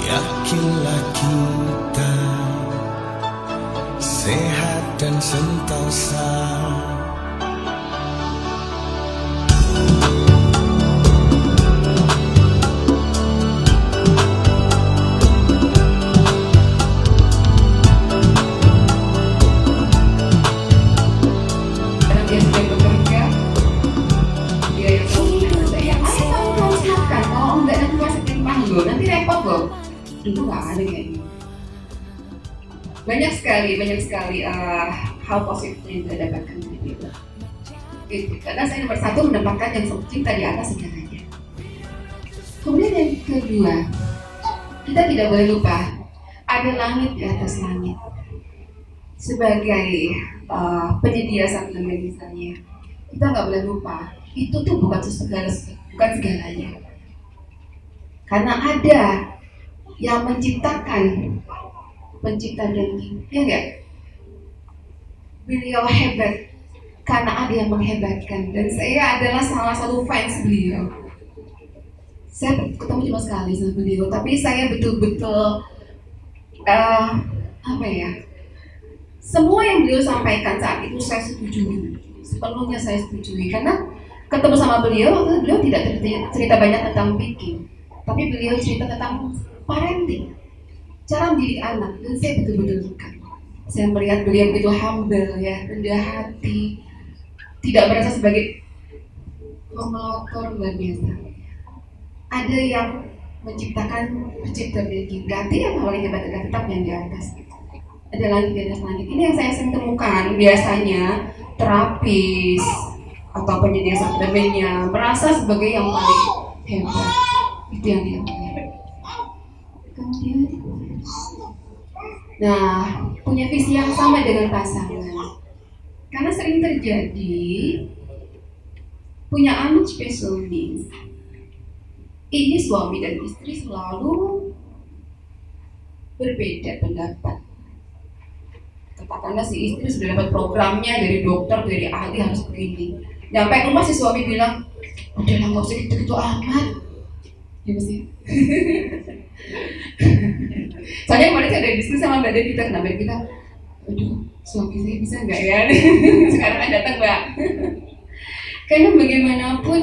Yakinlah kita sehat dan sentosa. Nanti repot loh. Dulu nggak ada kayak gini. Banyak sekali hal positif yang kita dapatkan dari Beliau. Karena saya nomor satu mendapatkan yang cinta di atas segalanya. Kemudian yang kedua, kita tidak boleh lupa ada langit di atas langit. Sebagai penyedia sakramen misalnya, kita nggak boleh lupa itu tuh bukan segalanya. Karena ada yang menciptakan, pencipta dan ya enggak? Beliau hebat karena ada yang menghebatkan, dan saya adalah salah satu fans beliau. Saya ketemu cuma sekali sama beliau, tapi saya betul-betul semua yang beliau sampaikan saat itu saya setujui, sepenuhnya saya setujui. Karena ketemu sama beliau tidak cerita banyak tentang bikin, tapi beliau cerita tentang parenting, cara mendidik anak, dan saya betul-betul suka. Saya melihat beliau begitu humble ya, rendah hati, tidak merasa sebagai pemelokor luar biasa. Ada yang menciptakan pencipta bikin, ganti yang paling hebat adalah tetap yang di atas. Ada lagi di atas langit. Ini yang saya sering temukan biasanya terapis atau penyedia sakramennya merasa sebagai yang paling hebat. Itu yang dia punya. Kemudian, punya visi yang sama dengan pasangan. Karena sering terjadi punya anak special needs. Ini suami dan istri selalu berbeda pendapat. Katakanlah si istri sudah dapat programnya dari dokter, dari ahli harus begini. Sampai rumah si suami bilang, udahlah nggak usah gitu-gitu amat. Gimana sih? Soalnya kemarin saya ada diskusi sama Mbak Devita, kenapa kita, aduh suami saya bisa nggak ya? Sekarang kan datang Mbak. Karena bagaimanapun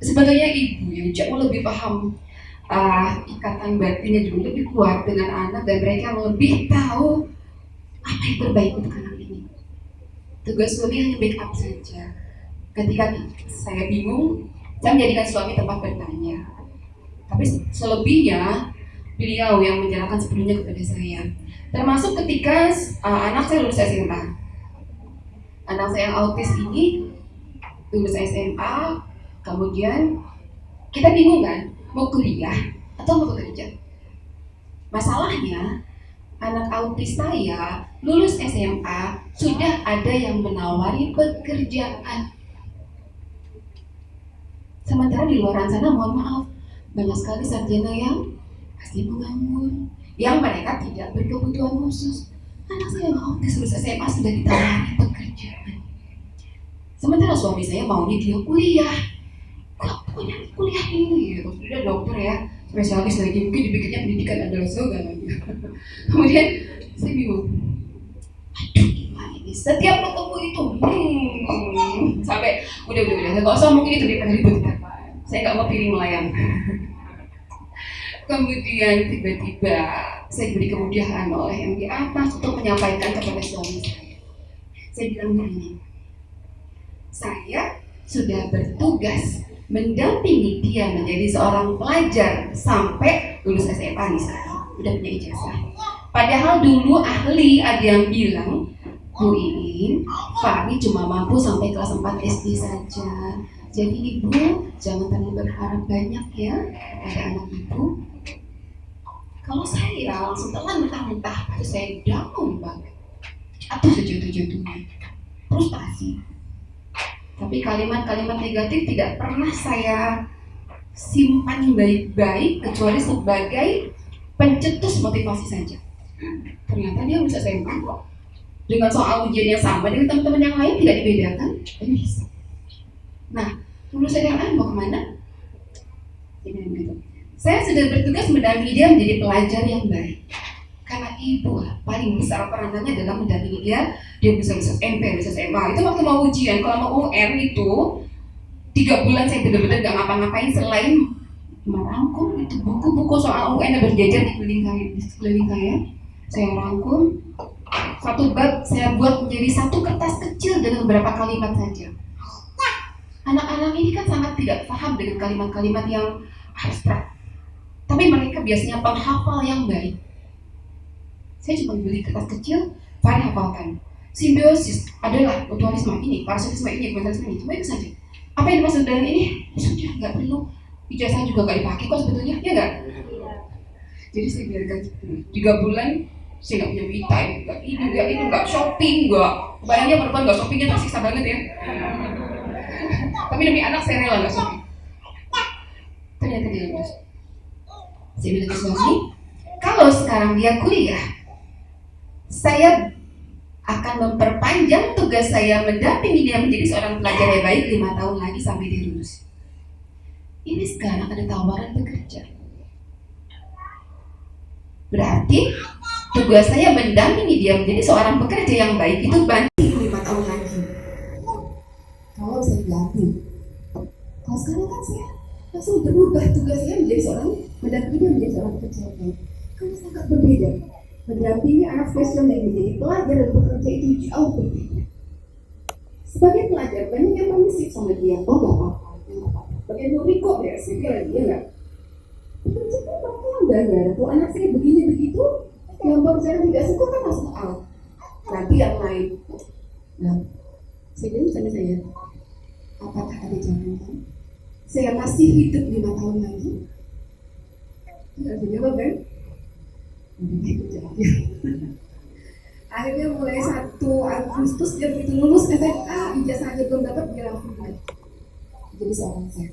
sebetulnya ibu yang jauh lebih paham ikatan batinnya juga lebih kuat dengan anak, dan mereka lebih tahu apa yang terbaik untuk anak ini. Tugas suami hanya backup saja. Ketika saya bingung, saya menjadikan suami tempat bertanya. Tapi selebihnya beliau yang menjalankan sepenuhnya kepada saya. Termasuk ketika anak saya lulus SMA. Anak saya yang autis ini lulus SMA, kemudian kita bingung kan, mau kuliah atau mau bekerja. Masalahnya anak autis saya lulus SMA sudah ada yang menawari pekerjaan. Sementara di luar sana, mohon maaf, banyak sekali sarjana yang masih menganggur, yang mereka tidak berkebutuhan khusus. Anak saya yang autis lulus SMA sudah ditawari pekerjaan. Sementara suami saya maunya dia kuliah. Pokoknya kuliah ini, gitu. Sudah dokter ya, spesialis lagi, mungkin dipikirnya pendidikan adalah segalanya. Kemudian saya bingung, aduh gimana ini, setiap ketemu itu sampai udah nggak usah, mungkin itu daripada ribut. Saya nggak mau pilih melayang. Kemudian tiba-tiba saya diberi kemudahan oleh yang di atas untuk menyampaikan kepada suami saya. Saya bilang begini, saya sudah bertugas mendampingi dia menjadi seorang pelajar sampai lulus SMA misalnya, udah punya ijazah. Padahal dulu ahli ada yang bilang, Bu Iin, Fahmi cuma mampu sampai kelas 4 SD saja. Jadi ibu jangan terlalu berharap banyak ya pada anak ibu. Kalau saya langsung telan mentah-mentah, itu saya down banget, atau sejatuh-jatuhnya, frustasi. Tapi kalimat-kalimat negatif tidak pernah saya simpan baik-baik kecuali sebagai pencetus motivasi saja. Ternyata dia bisa SMA kok. Dengan soal ujian yang sama dengan teman-teman yang lain tidak dibedakan, ini bisa. Nah, lulus SMA mau kemana? Jadi begitu. Saya sudah bertugas mendampingi dia menjadi pelajar yang baik. Karena ibu paling besar peranannya adalah mendampingi dia bisa SMP, bisa SMA. Itu waktu mau ujian, kalau mau UN itu 3 bulan saya benar-benar gak ngapa-ngapain selain merangkum itu buku-buku soal UN yang berjajar di sekeliling saya. Saya rangkum satu bab, saya buat menjadi satu kertas kecil dengan beberapa kalimat saja. Anak-anak ini kan sangat tidak paham dengan kalimat-kalimat yang abstrak, tapi mereka biasanya penghafal yang baik. Saya cuma beli kertas kecil, Fahri hafalkan. Simbiosis adalah mutualisme ini, parasitisme ini, kompensasi ini, cuma itu saja. Apa yang dimaksud dengan ini? Sudah, nggak perlu. Ijazah juga nggak dipakai kok sebetulnya, ya nggak? Jadi saya biarkan 3 bulan, saya nggak punya me time, nggak itu, nggak shopping, nggak. Bayangnya perempuan nggak shoppingnya tersiksa banget ya. Tapi demi anak saya rela nggak shopping. Ternyata dia lulus. Saya bilang ke suami, kalau sekarang dia kuliah, saya akan memperpanjang tugas saya mendampingi dia menjadi seorang pelajar yang baik 5 tahun lagi sampai dia lulus. Ini sekarang ada tawaran bekerja. Berarti tugas saya mendampingi dia menjadi seorang pekerja yang baik itu banding 5 tahun lagi. Kalau saya dilatih, kalau sekarang kan saya langsung berubah tugasnya menjadi seorang mendampingi dia menjadi seorang pekerja yang baik. Kan sangat berbeda. Mendampingi anak spesial yang menjadi pelajar dan bekerja itu jauh berbeda. Sebagai pelajar banyak yang permisif sama dia, oh gak apa-apa. Bagian Nuri kok ya, sih dia nggak. Bekerja kan mereka yang bayar. Kalau anak saya begini begitu, yang pelajaran tidak suka kan masuk soal. Nanti yang lain. Nah, saya bilang sama saya, apakah ada jaminan saya masih hidup 5 tahun lagi? Tidak bisa jawab kan? Begitu jawabnya. Akhirnya mulai 1 Agustus dia begitu lulus SMA, ijazahnya belum dapat, dia langsung jadi seorang chef.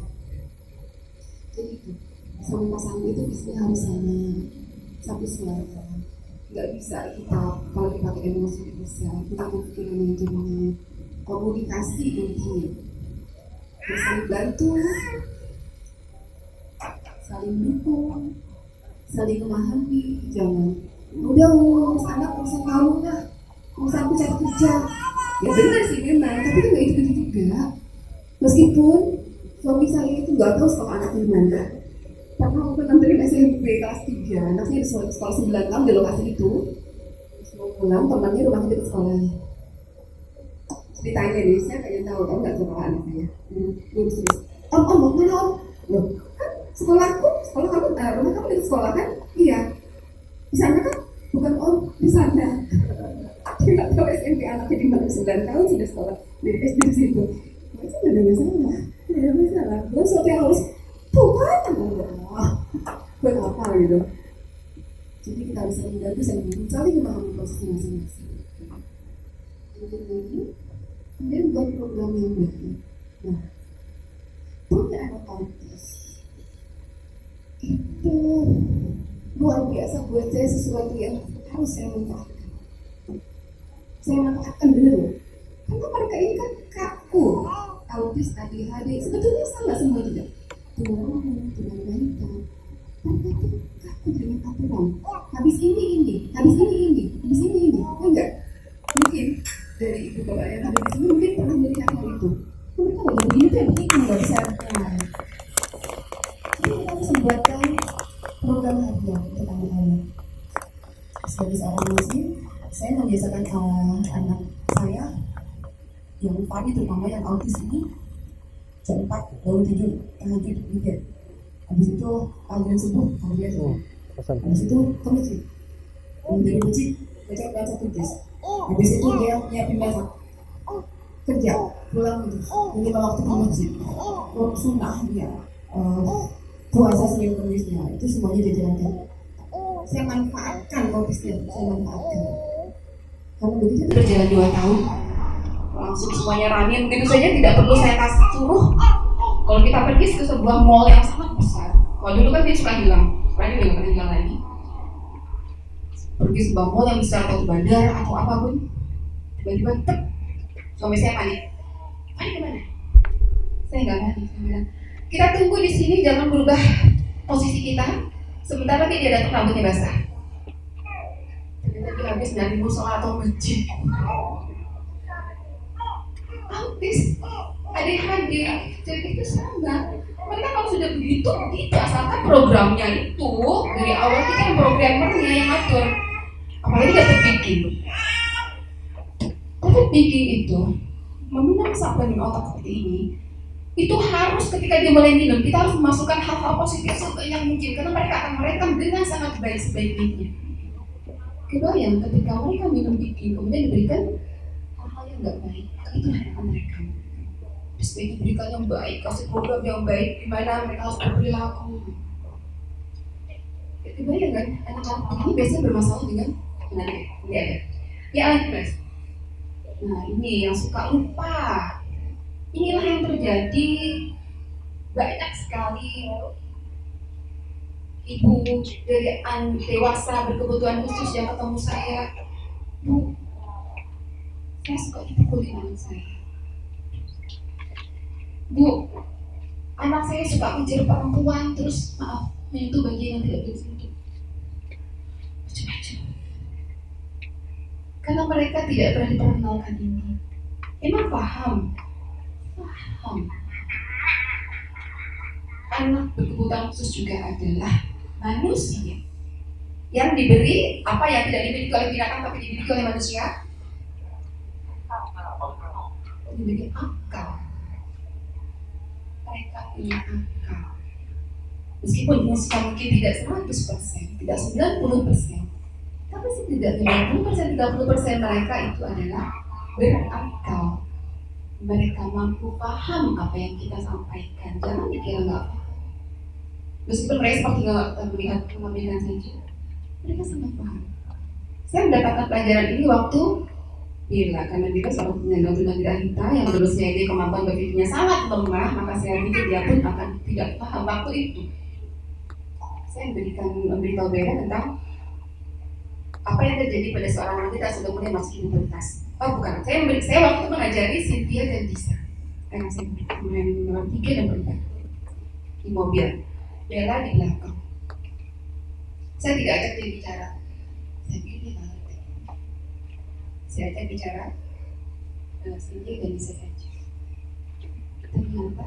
Jadi itu sama pasangan itu biasanya harus sama satu suara. Nggak bisa kita kalau dipakai emosi bisa kita mungkin manajemen komunikasi intinya saling bantu, saling dukung, saling memahami. Jangan udah ngurus anak urusan kamu lah, urusanku cari kerja. Ya benar sih memang, tapi kan nggak itu juga. Meskipun suami saya itu nggak tahu sekolah anaknya di mana. Pernah aku nganterin SMP kelas 3, anaknya di sekolah 9 tahun di lokasi itu. Mau pulang, temannya rumahnya di sekolahnya. Ditanya nih, saya pengen tahu, kamu nggak sekolah anak saya? Terus, om, mau mana om? Loh, kan sekolahku, sekolah kamu, rumah kamu di sekolah kan? Iya. Di sana kan? Bukan om, di sana. Dia nggak tahu SMP anaknya di mana, 9 tahun sudah sekolah di SD di situ. Itu nggak ada masalah, nggak ada masalah. Terus siapa yang harus bukan buat apa gitu. Jadi kita harus saling bantu, saling memahami proses masing-masing. Kemudian buat program yang baik. Nah, punya anak autis itu luar biasa buat saya, sesuatu yang harus saya manfaatkan. Saya manfaatkan benar loh. Karena mereka ini kan kaku, autis, ADHD, sebetulnya sama semua juga. Dengan balita, mereka itu kaku dengan aturan. Habis ini, habis ini, enggak? Mungkin dari ibu bapak yang ada di sini mungkin pernah melihat hal itu. Mereka kalau begini tuh begini, nggak bisa. Jadi kita harus membuatkan program harian tentang anak. Sebagai seorang muslim, saya membiasakan anak saya yang pagi terutama yang autis ini jam 4 baru tidur, tidur gitu. Habis itu azan subuh, habis itu ke masjid. Dari masjid baca tugas. Habis itu dia nyiapin masak, kerja, pulang ini waktu ke masjid. Sunnah dia, puasa Senin Kemisnya itu semuanya dijalankan. Saya manfaatkan autisnya, saya manfaatkan. Karena begitu berjalan 2 tahun. Langsung semuanya running, begitu saja tidak perlu saya kasih suruh. Kalau kita pergi ke sebuah mall yang sangat besar, kalau dulu kan dia suka hilang, sekarang dia udah pernah hilang lagi. Pergi sebuah mall yang besar atau bandara atau apapun, tiba-tiba tep, suami saya panik. Panik kemana? Saya nggak panik, saya bilang kita tunggu di sini, jangan berubah posisi kita, sebentar lagi dia datang rambutnya basah. Ternyata dia habis dari musola atau masjid. Autis, ADHD, jadi itu sama. Mereka kalau sudah begitu, asalkan programnya itu dari awal kita yang programmernya yang ngatur. Apalagi dapat bikin. Dapat bikin itu meminang suplemen otak seperti ini. Itu harus ketika dia mulai minum, kita harus memasukkan hal-hal positif sebanyak mungkin karena mereka akan merekam dengan sangat baik sebaik-baiknya. Kebayang ketika mereka minum bikin, kemudian diberikan hal-hal yang nggak baik, itu akan merekam. Sebaiknya berikan yang baik, kasih program yang baik, di mana mereka harus berperilaku. Kebayang kan, anak-anak ini biasanya bermasalah dengan ini ada. Ya Mas. Nah ini yang suka lupa. Inilah yang terjadi banyak sekali ibu dari dewasa berkebutuhan khusus yang ketemu saya. Bu, saya suka dipukulin anak saya. Bu, anak saya suka mengejar perempuan terus maaf menyentuh bagian yang tidak boleh disentuh. Macam-macam. Karena mereka tidak pernah diperkenalkan ini. Emang paham? Anak berkebutuhan khusus juga adalah manusia yang diberi apa yang tidak dimiliki oleh binatang tapi dimiliki oleh manusia. Diberi akal. Mereka punya akal. Meskipun usia mungkin tidak 100%, tidak 90%, tapi setidaknya 20%, 30% mereka itu adalah berakal. Mereka mampu paham apa yang kita sampaikan. Jangan dikira nggak paham. Meskipun mereka seperti nggak melihat pengabdian saja, mereka sangat paham. Saya mendapatkan pelajaran ini waktu Bila, karena Bila seorang penyandang tunagrahita yang berusia dia kemampuan berpikirnya sangat lemah, maka saya pikir dia pun akan tidak paham waktu itu. Saya memberitahu Bila tentang apa yang terjadi pada seorang wanita sebelum dia masuk pubertas. Oh bukan, saya waktu itu mengajari Cynthia dan Disa. Karena saya main nomor 3 dan 4 di mobil. Bella di belakang. Saya tidak ajak dia bicara. Saya pikir dia nggak ngerti. Saya ajak bicara Cynthia dan Disa saja. Ternyata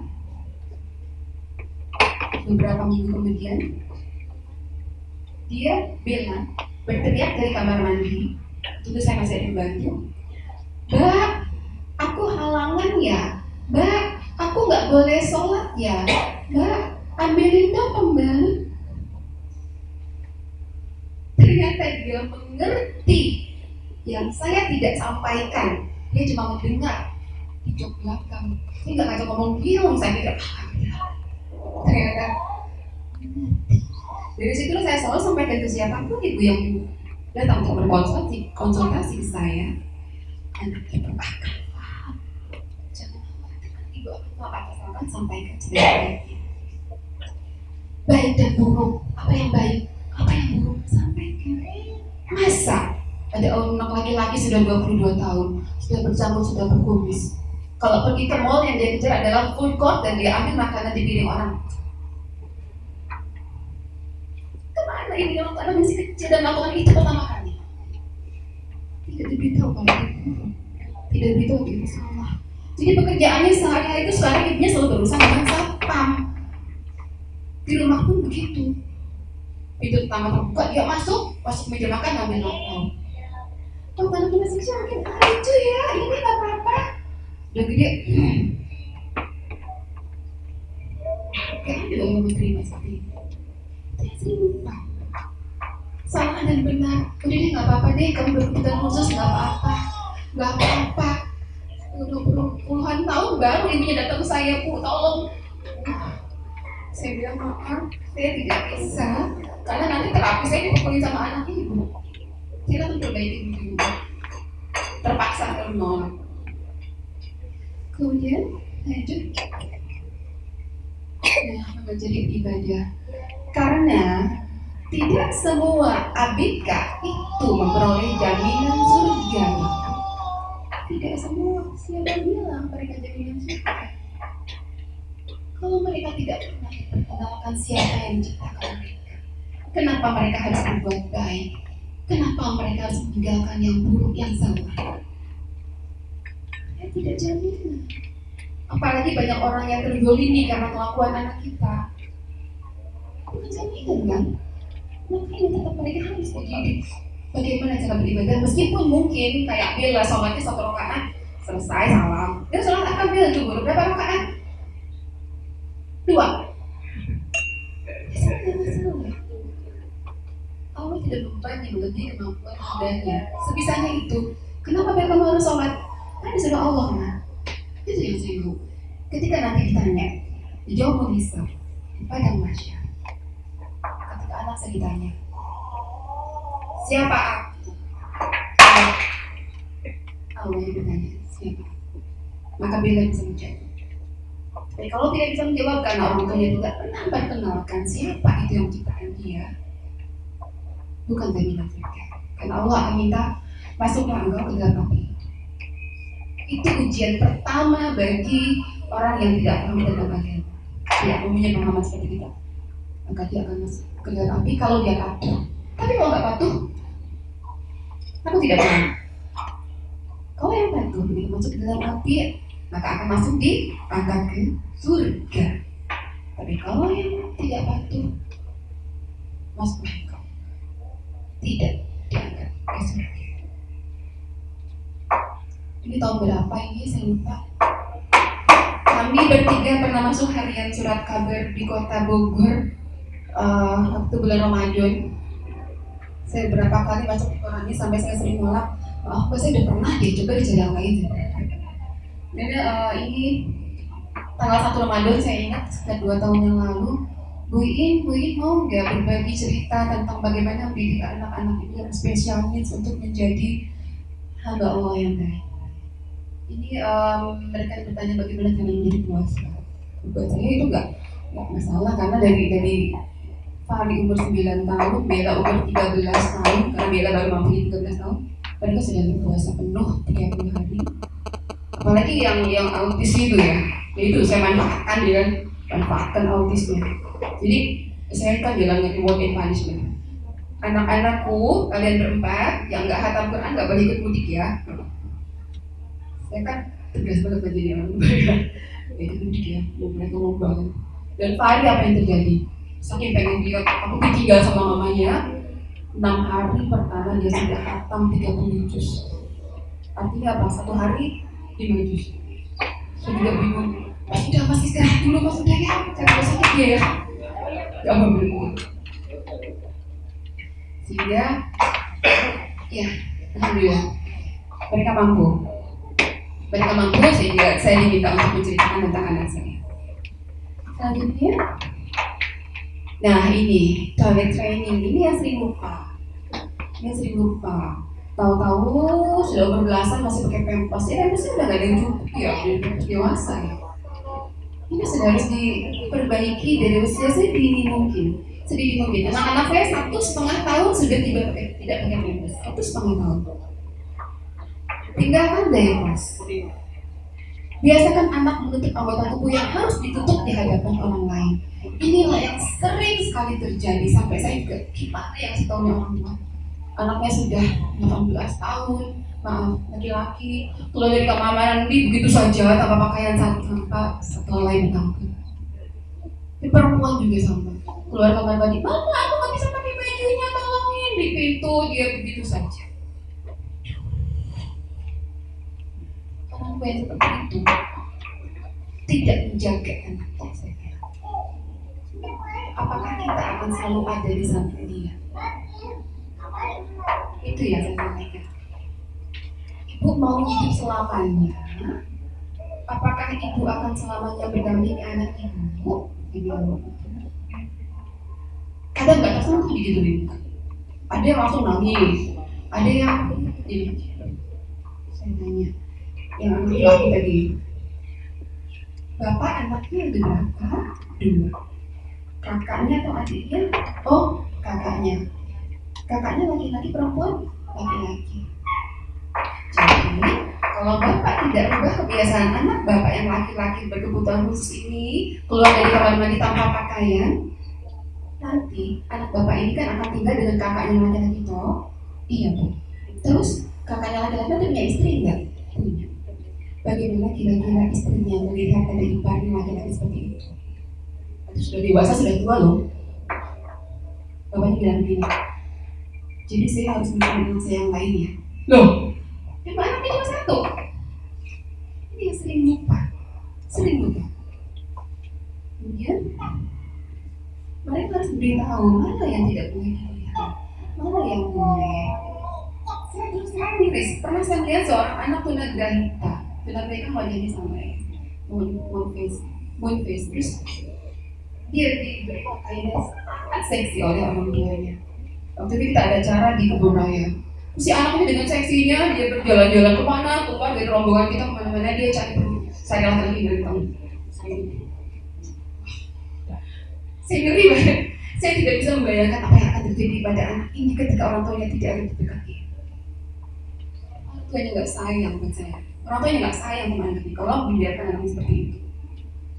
beberapa minggu kemudian dia bilang berteriak dari kamar mandi. Tentu saya masih ada membantu. Mbak, aku halangan ya. Mbak, aku nggak boleh sholat ya. Mbak, ambilin dong kembali. Ternyata dia mengerti yang saya tidak sampaikan. Dia cuma mendengar di jok belakang. Saya nggak ngajak ngomong biung. Saya pikir ternyata dari situ saya selalu sampaikan ke siapapun ibu yang datang untuk berkonsultasi ke saya. Anak ibu akan paham. Jangan khawatir, ibu akan sampaikan sebaik-baiknya. Baik dan buruk, apa yang baik, apa yang buruk, sampaikan. Masa ada anak laki-laki sudah 22 tahun, sudah berjamur, sudah berkumis. Kalau pergi ke mall yang dia kejar adalah food court dan dia ambil makanan di piring orang. Kemana ini orang anak masih kecil dan melakukan itu pertama kali? Tidak diberitahu kalau itu, tidak diberitahu itu salah. Jadi pekerjaannya sehari-hari itu sekarang ibunya selalu berurusan dengan satpam. Di rumah pun begitu. Pintu pertama terbuka, dia masuk meja makan ngambil laptop. Oh, anaknya masih kecil, mungkin lucu ya, ini nggak apa-apa. Udah gede, kayaknya dia mau menerima seperti itu. Dia sering lupa. Salah dan benar. Udah deh nggak apa-apa deh, kamu berkebutuhan khusus nggak apa-apa, nggak apa-apa. Udah puluhan tahun baru ibunya datang ke saya, Bu, tolong. Saya bilang maaf, saya tidak bisa, karena nanti terapi saya dipukulin sama anak ibu. Saya langsung perbaiki dulu. Terpaksa menolak. Kemudian lanjut. Menjadi ibadah. Karena tidak semua ABK itu memperoleh jaminan surga. Tidak semua. Siapa bilang mereka jaminan surga? Kalau mereka tidak pernah Perkenalkan siapa yang menciptakan mereka. Kenapa mereka harus berbuat baik? Kenapa mereka harus meninggalkan yang buruk, yang salah? Ya, tidak jaminan. Apalagi banyak orang yang terzolimi karena kelakuan anak kita. Bukan jaminan kan? Makanya tetap mereka harus dididik bagaimana cara beribadah. Meskipun mungkin kayak Bella sholatnya 1 rakaat selesai salam. Dia sholat apa Bella juga berapa rakaat? 2. Allah tidak membebani melebihi kemampuan hambanya. Sebisanya itu. Kenapa kamu harus sholat? Kan disuruh Allah kan? Itu yang saya mau. Ketika nanti ditanya, dijawab bisa di padang mahsyar. Ketika anak saya ditanya, siapa aku? Allah yang bertanya, siapa? Maka Bella bisa menjawab. Tapi kalau tidak bisa menjawab karena orang tuanya tidak pernah perkenalkan siapa itu yang menciptakan dia, bukan jaminan surga. Karena Allah akan minta masuklah engkau ke dalam api. Itu ujian pertama bagi orang yang tidak paham tentang agama, tidak mempunyai pemahaman seperti kita. Maka dia akan masuk ke dalam api kalau dia patuh. Tapi kalau nggak patuh, aku tidak paham. Kalau yang patuh begitu masuk ke dalam api, maka akan masuk di angkat ke surga. Tapi kalau yang tidak patuh, masuk ke tidak diangkat ke surga. Ini tahun berapa ini saya lupa. Kami bertiga pernah masuk harian surat kabar di kota Bogor waktu bulan Ramadan. Saya berapa kali masuk ke koran ini sampai saya sering nolak. Maaf, saya udah pernah deh, coba dicari yang lain. Dan ini tanggal 1 Ramadan saya ingat sekitar 2 tahun yang lalu. Bu In mau nggak berbagi cerita tentang bagaimana mendidik anak-anak itu yang spesial needs untuk menjadi hamba Allah yang baik. Ini mereka bertanya bagaimana cara menjadi puasa. Buat saya itu nggak masalah karena dari Fahri umur 9 tahun, Bella umur 13 tahun, karena Bella baru mampu 13 tahun, mereka sudah berpuasa penuh 30 hari. Apalagi yang autis itu ya, itu saya manfaatkan autisnya. Jadi saya kan bilangnya reward and punishment. Anak-anakku, kalian berempat yang nggak hatam Quran nggak boleh ikut mudik ya. Saya kan tegas banget menjadi orang mereka. Ikut mudik ya, mereka mau banget. Dan Fahri apa yang terjadi? Saking pengen dia, aku ditinggal sama mamanya. 6 hari pertama dia sudah hatam 30 juz. Artinya apa? 1 hari 5 juz. Saya juga bingung. Mas istirahat dulu mas, udah ya. Saya sakit dia ya. Gak mau berhenti. Sehingga ya, alhamdulillah mereka mampu sehingga saya diminta untuk menceritakan tentang anak saya. Selanjutnya, nah ini toilet training ini yang sering lupa. Tahu-tahu sudah umur belasan masih pakai pempas. Ya pasti udah gak ada yang cukup ya, udah dewasa ya. Ini sudah harus diperbaiki dari usia sedini mungkin. Anak-anak saya 1,5 tahun sudah tidak pakai pempas. 1,5 tahun. Tinggalkan diapers. Biasakan anak menutup anggota tubuh yang harus ditutup di hadapan orang lain. Inilah yang sering sekali terjadi sampai saya juga gimana yang setahunnya orang tua. Anaknya sudah 18 tahun, maaf, laki-laki, keluar dari kamar mandi begitu saja tanpa pakaian tanpa setelah lain tampil. Di perempuan juga sama, keluar kamar mandi, mama aku nggak bisa pakai bajunya, tolongin, di pintu dia begitu saja. Orang tua yang seperti itu tidak menjaga anaknya saya. Apakah kita akan selalu ada di samping dia? Itu yang saya sampaikan. Ibu mau hidup selamanya. Apakah ibu akan selamanya berdampingi anak ibu? Kadang nggak tersentuh digituin. Ada yang langsung nangis, ada yang ini. Saya tanya, yang anak laki tadi, bapak anaknya ada berapa? 2. Kakaknya atau adiknya? Oh, kakaknya. Kakaknya laki-laki perempuan? Laki-laki. Jadi Kalau bapak tidak ubah kebiasaan anak bapak yang laki-laki berkebutuhan khusus ini keluar dari kamar mandi tanpa pakaian, nanti anak bapak ini kan akan tinggal dengan kakaknya laki-laki toh. Iya bu. Terus kakaknya laki-laki punya istri enggak? Punya. Bagaimana kira-kira istrinya melihat ada iparnya laki-laki seperti itu? Itu sudah dewasa, sudah tua loh. Bapaknya bilang begini, jadi saya harus mencari anak saya yang lainnya. Loh, yang anaknya cuma satu. Ini yang sering lupa. Kemudian mereka harus beritahu mana yang tidak boleh dilihat, mana yang boleh. Saya terus terang miris. Pernah saya lihat seorang anak tunagrahita. Tunagrahita wajahnya sama ya, moon face. Terus dia diberi pakaian sangat seksi oleh orang tuanya. Waktu itu kita ada acara di kebun raya. Si anaknya dengan seksinya dia berjalan-jalan kemana, keluar dari rombongan kita kemana-mana, dia cari saya lagi dari tahun. Saya ngeri banget. Saya tidak bisa membayangkan apa yang akan terjadi pada anak ini ketika orang tuanya tidak ada di dekatnya. Orang tuanya nggak sayang buat saya. Orang tuanya nggak sayang sama anaknya. Kalau membiarkan anaknya seperti itu,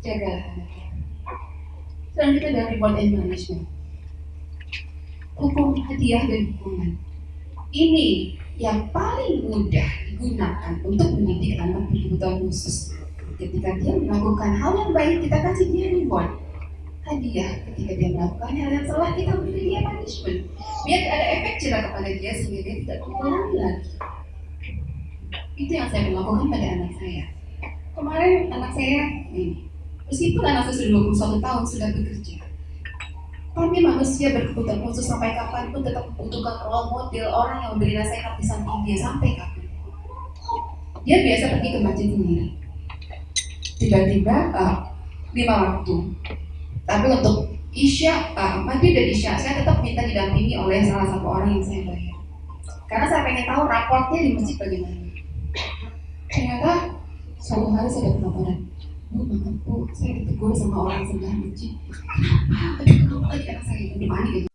jagalah anaknya. Selanjutnya dari reward and punishment. Hukum hadiah dan hukuman. Ini yang paling mudah digunakan untuk mendidik anak berkebutuhan khusus. Ketika dia melakukan hal yang baik, kita kasih dia reward, hadiah. Ketika dia melakukan hal yang salah, kita beri dia punishment. Biar ada efek jerah kepada dia sehingga dia tidak mengulangi lagi. Itu yang saya lakukan pada anak saya. Kemarin anak saya ini, meskipun anak saya sudah 21 tahun sudah bekerja, tapi manusia berkebutuhan khusus sampai kapanpun tetap membutuhkan role model, orang yang memberi nasihat di samping dia sampai kapan. Dia biasa pergi ke masjid sendiri. Tiba-tiba 5 waktu. Tapi untuk Isya, maghrib dan Isya, saya tetap minta didampingi oleh salah satu orang yang saya bayar. Karena saya pengen tahu raportnya di masjid bagaimana. Ternyata suatu hari saya dapat laporan, Bu, maaf Bu, saya ditegur sama orang sebelah masjid. Kenapa? Kenapa lagi anak saya? Di mana gitu?